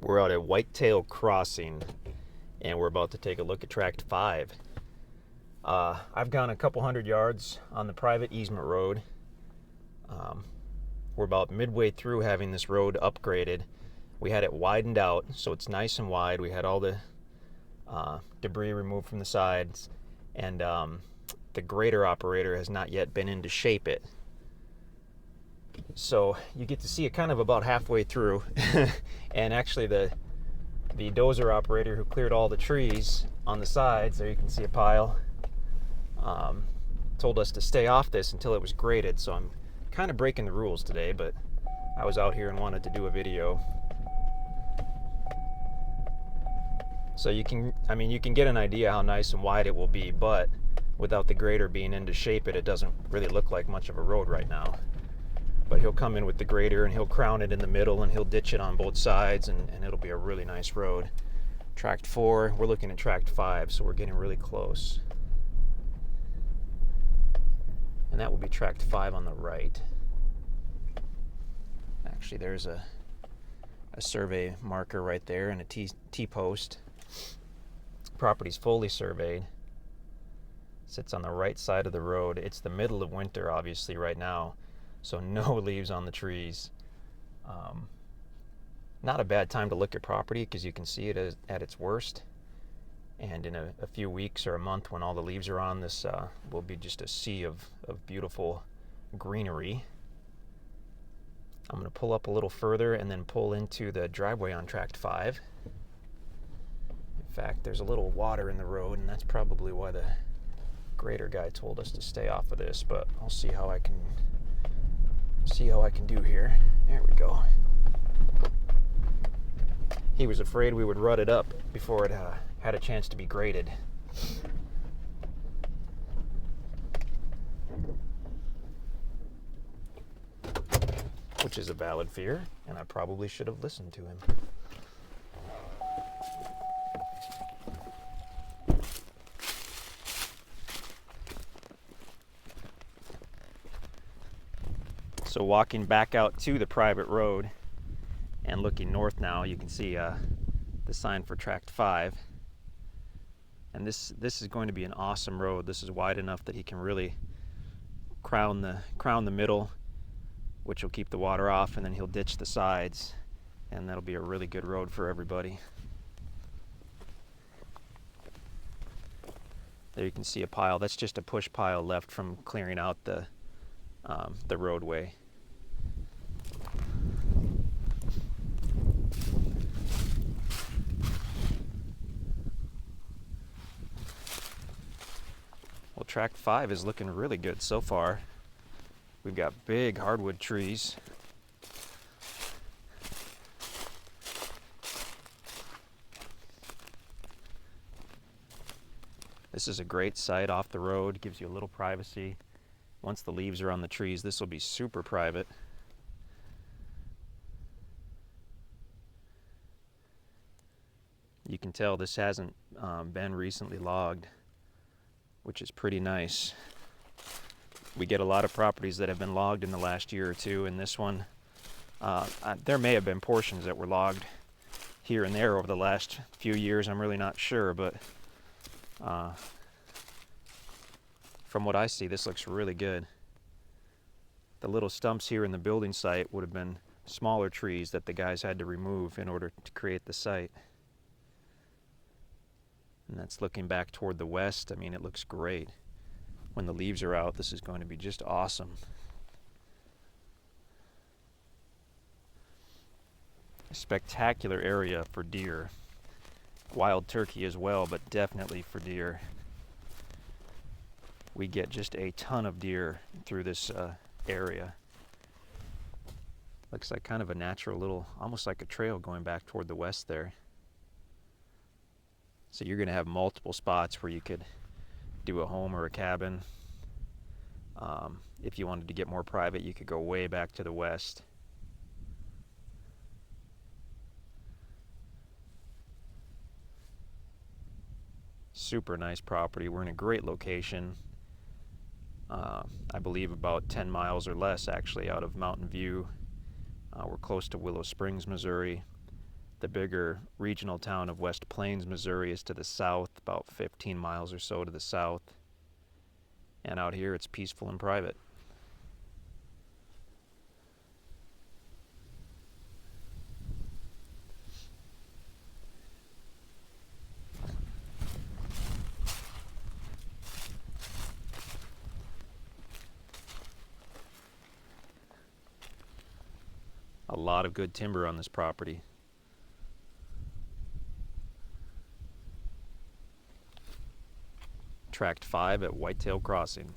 We're out at Whitetail Crossing, and we're about to take a look at Tract 5. I've gone a couple hundred yards on the private easement road. We're about midway through having this road upgraded. We had it widened out, so it's nice and wide. We had all the debris removed from the sides, and the grader operator has not yet been in to shape it. So you get to see it kind of about halfway through. And actually the dozer operator who cleared all the trees on the sides, there you can see a pile, told us to stay off this until it was graded. So I'm kind of breaking the rules today, but I was out here and wanted to do a video. So you can get an idea how nice and wide it will be, but without the grader being in to shape it, it doesn't really look like much of a road right now. But he'll come in with the grader and he'll crown it in the middle and he'll ditch it on both sides, and it'll be a really nice road. Tract 4, we're looking at Tract 5, so we're getting really close. And that will be Tract 5 on the right. Actually, there's a survey marker right there and a T-post. Property's fully surveyed. Sits on the right side of the road. It's the middle of winter, obviously, right now. So no leaves on the trees. Not a bad time to look at property because you can see it at its worst. And in a few weeks or a month when all the leaves are on, this will be just a sea of beautiful greenery. I'm going to pull up a little further and then pull into the driveway on Tract 5. In fact, there's a little water in the road, and that's probably why the grader guy told us to stay off of this, but I'll see how I can do here. There we go. He was afraid we would rut it up before it had a chance to be graded. Which is a valid fear, and I probably should have listened to him. So walking back out to the private road and looking north now, you can see the sign for Tract 5. And this is going to be an awesome road. This is wide enough that he can really crown the middle, which will keep the water off, and then he'll ditch the sides, and that'll be a really good road for everybody. There you can see a pile. That's just a push pile left from clearing out the roadway. Well, Tract 5 is looking really good so far. We've got big hardwood trees. This is a great site off the road, gives you a little privacy. Once the leaves are on the trees, this will be super private. You can tell this hasn't been recently logged, which is pretty nice. We get a lot of properties that have been logged in the last year or two, and this one, there may have been portions that were logged here and there over the last few years. I'm really not sure, but from what I see, this looks really good. The little stumps here in the building site would have been smaller trees that the guys had to remove in order to create the site. And that's looking back toward the west. I mean, it looks great. When the leaves are out, this is going to be just awesome. A spectacular area for deer. Wild turkey as well, but definitely for deer. We get just a ton of deer through this area. Looks like kind of a natural little, almost like a trail going back toward the west there. So you're going to have multiple spots where you could do a home or a cabin. If you wanted to get more private, you could go way back to the west. Super nice property. We're in a great location. I believe about 10 miles or less actually out of Mountain View. We're close to Willow Springs, Missouri. The bigger regional town of West Plains, Missouri is to the south, about 15 miles or so to the south. And out here it's peaceful and private. A lot of good timber on this property. Tract 5 at Whitetail Crossing.